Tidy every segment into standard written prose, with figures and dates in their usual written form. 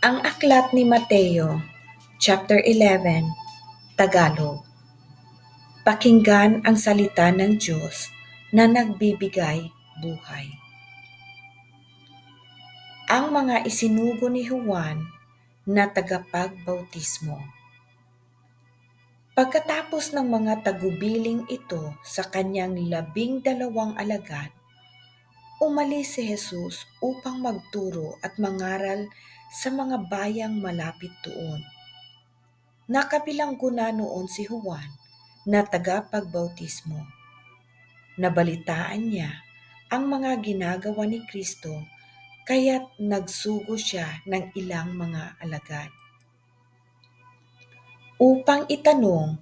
Ang aklat ni Mateo, chapter 11, Tagalog. Pakinggan ang salita ng Diyos na nagbibigay buhay. Ang mga isinugo ni Juan na tagapagbautismo. Pagkatapos ng mga tagubiling ito sa kanyang 12 alagad, umalis si Jesus upang magturo at mangaral sa mga bayang malapit doon. Nakabilanggo na noon si Juan na tagapagbautismo. Nabalitaan niya ang mga ginagawa ni Kristo kaya't nagsugo siya ng ilang mga alagad. Upang itanong,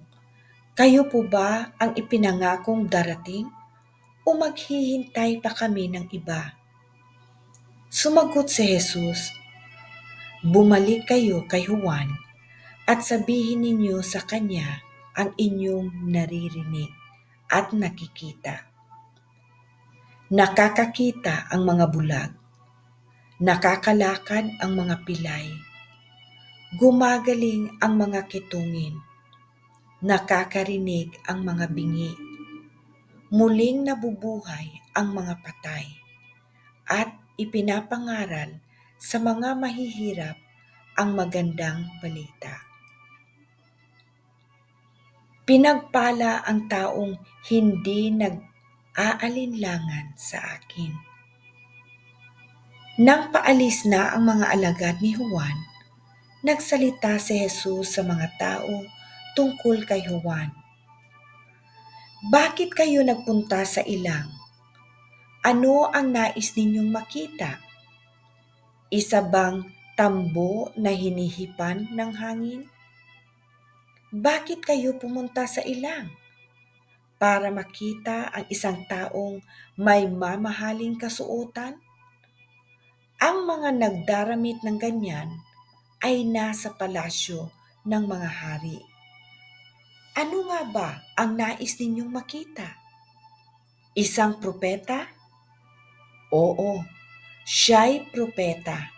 kayo po ba ang ipinangakong darating o maghihintay pa kami ng iba? Sumagot si Jesus, bumalik kayo kay Juan at sabihin ninyo sa kanya ang inyong naririnig at nakikita. Nakakakita ang mga bulag, nakakalakad ang mga pilay, gumagaling ang mga kitungin, nakakarinig ang mga bingi, muling nabubuhay ang mga patay, at ipinapangaral sa mga mahihirap ang magandang balita. Pinagpala ang taong hindi nag-aalinlangan sa akin. Nang paalis na ang mga alagad ni Juan, nagsalita si Jesus sa mga tao tungkol kay Juan. Bakit kayo nagpunta sa ilang? Ano ang nais ninyong makita? Isa bang tambo na hinihipan ng hangin? Bakit kayo pumunta sa ilang? Para makita ang isang taong may mamahaling kasuotan? Ang mga nagdaramit ng ganyan ay nasa palasyo ng mga hari. Ano nga ba ang nais ninyong makita? Isang propeta? Oo, siya'y propeta.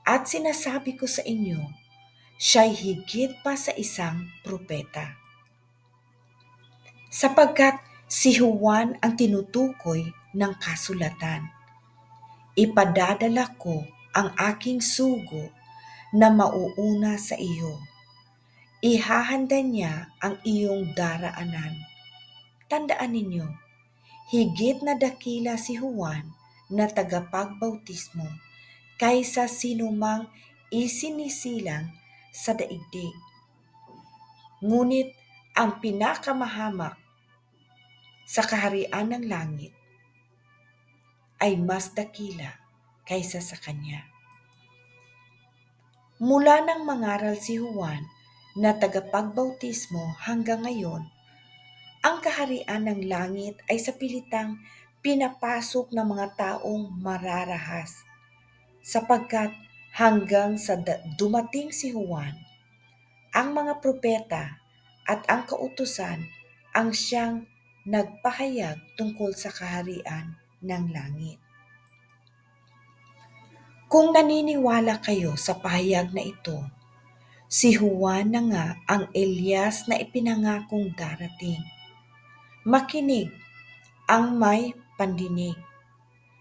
At sinasabi ko sa inyo, siya'y higit pa sa isang propeta. Sapagkat si Juan ang tinutukoy ng kasulatan. Ipadadala ko ang aking sugo na mauuna sa iyo. Ihahanda niya ang iyong daraanan. Tandaan ninyo, higit na dakila si Juan na tagapagbautismo kaysa sinumang isinisilang sa daigdig. Ngunit ang pinakamahamak sa kaharian ng langit ay mas dakila kaysa sa kanya. Mula nang mangaral si Juan na tagapagbautismo hanggang ngayon, ang kaharian ng langit ay sa pilitang pinapasok ng mga taong mararahas, sapagkat hanggang sa dumating si Juan, ang mga propeta at ang kautusan ang siyang nagpahayag tungkol sa kaharian ng langit. Kung naniniwala kayo sa pahayag na ito, si Juan na nga ang Elias na ipinangakong darating. Makinig ang may pandinig.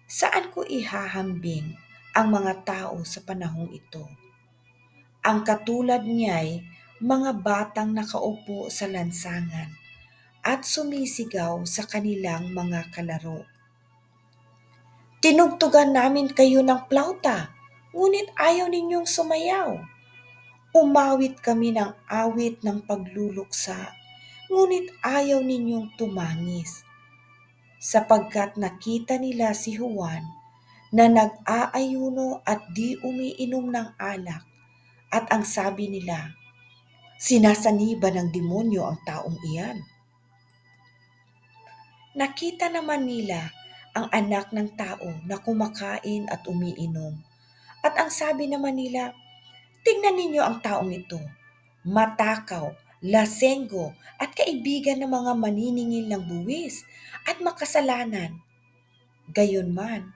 Saan ko ihahambing ang mga tao sa panahong ito? Ang katulad niya'y mga batang nakaupo sa lansangan at sumisigaw sa kanilang mga kalaro. Tinugtugan namin kayo ng plauta, ngunit ayaw ninyong sumayaw. Umawit kami ng awit ng pagluluksa, ngunit ayaw ninyong tumangis. Sapagkat nakita nila si Juan na nag-aayuno at di umiinom ng alak, at ang sabi nila, sinasaniba ng demonyo ang taong iyan. Nakita naman nila ang anak ng tao na kumakain at umiinom, at ang sabi naman nila, tingnan ninyo ang taong ito, matakaw, lasenggo at kaibigan ng mga maniningil ng buwis at makasalanan. Gayunman,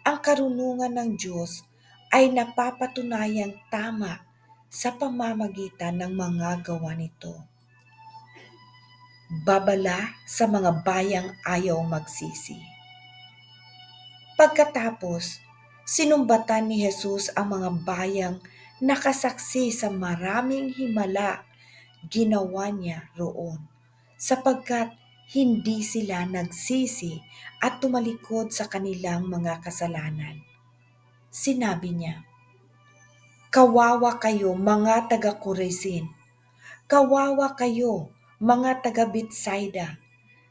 ang karunungan ng Diyos ay napapatunayang tama sa pamamagitan ng mga gawa nito. Babala sa mga bayang ayaw magsisi. Pagkatapos, sinumbatan ni Jesus ang mga bayang nakasaksi sa maraming himala ginawa niya roon, sapagkat hindi sila nagsisi at tumalikod sa kanilang mga kasalanan. Sinabi niya, "Kawawa kayo mga taga-Korazin! Kawawa kayo mga taga-Betsaida!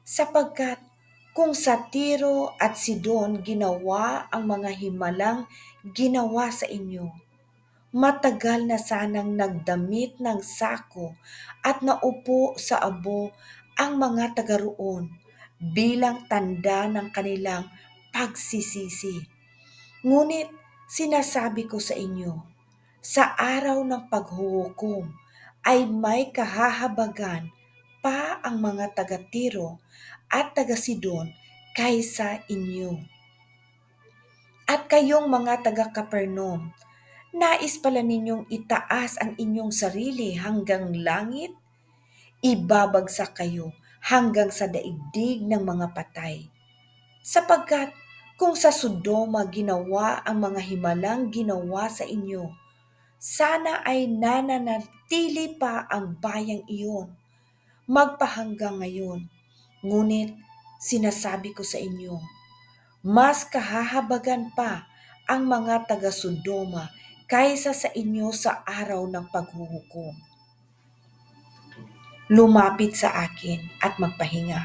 Sapagkat kung sa Tiro at Sidon ginawa ang mga himalang ginawa sa inyo, matagal na sanang nagdamit ng sako at naupo sa abo ang mga taga roon bilang tanda ng kanilang pagsisisi. Ngunit sinasabi ko sa inyo, sa araw ng paghuhukom ay may kahahabagan pa ang mga taga Tiro at taga Sidon kaysa inyo. At kayong mga taga Capernaum, nais pala ninyong itaas ang inyong sarili hanggang langit? Ibabagsak kayo hanggang sa daigdig ng mga patay. Sapagkat kung sa Sodoma ginawa ang mga himalang ginawa sa inyo, sana ay nananatili pa ang bayang iyon magpahanggang ngayon. Ngunit sinasabi ko sa inyo, mas kahahabagan pa ang mga taga-Sodoma kaysa sa inyo sa araw ng paghuhukom. Lumapit sa akin at magpahinga."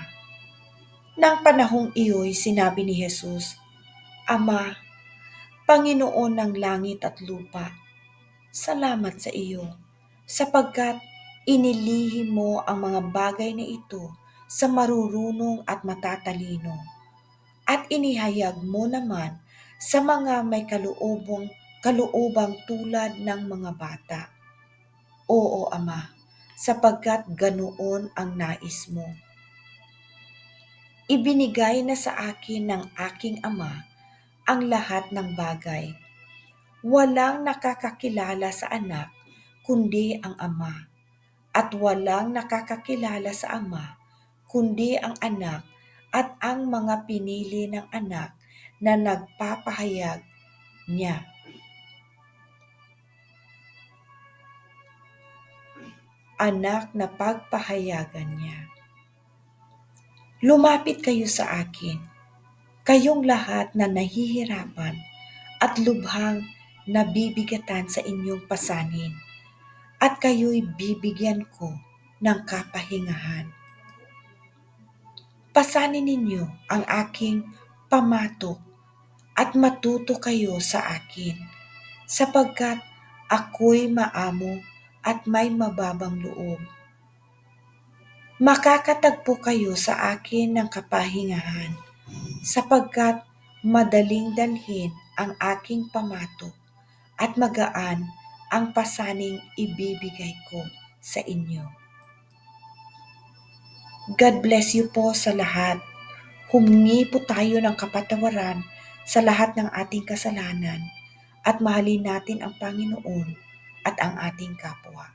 Nang panahong iyo'y sinabi ni Jesus, "Ama, Panginoon ng langit at lupa, salamat sa iyo, sapagkat inilihim mo ang mga bagay na ito sa marurunong at matatalino, at inihayag mo naman sa mga may kaluubang tulad ng mga bata. Oo, Ama, sapagkat ganoon ang nais mo. Ibinigay na sa akin ng aking Ama ang lahat ng bagay. Walang nakakakilala sa anak kundi ang Ama, at walang nakakakilala sa Ama kundi ang anak at ang mga pinili ng anak na nagpapahayag niya. Anak na pagpahayagan niya. Lumapit kayo sa akin, kayong lahat na nahihirapan at lubhang nabibigatan sa inyong pasanin, at kayo'y bibigyan ko ng kapahingahan. Pasanin ninyo ang aking pamatok at matuto kayo sa akin, sapagkat ako'y maamo at may mababang loob. Makakatagpo kayo sa akin ng kapahingahan, sapagkat madaling dalhin ang aking pamatok at magaan ang pasaning ibibigay ko sa inyo. God bless you po sa lahat. Humingi po tayo ng kapatawaran sa lahat ng ating kasalanan at mahalin natin ang Panginoon at ang ating kapwa.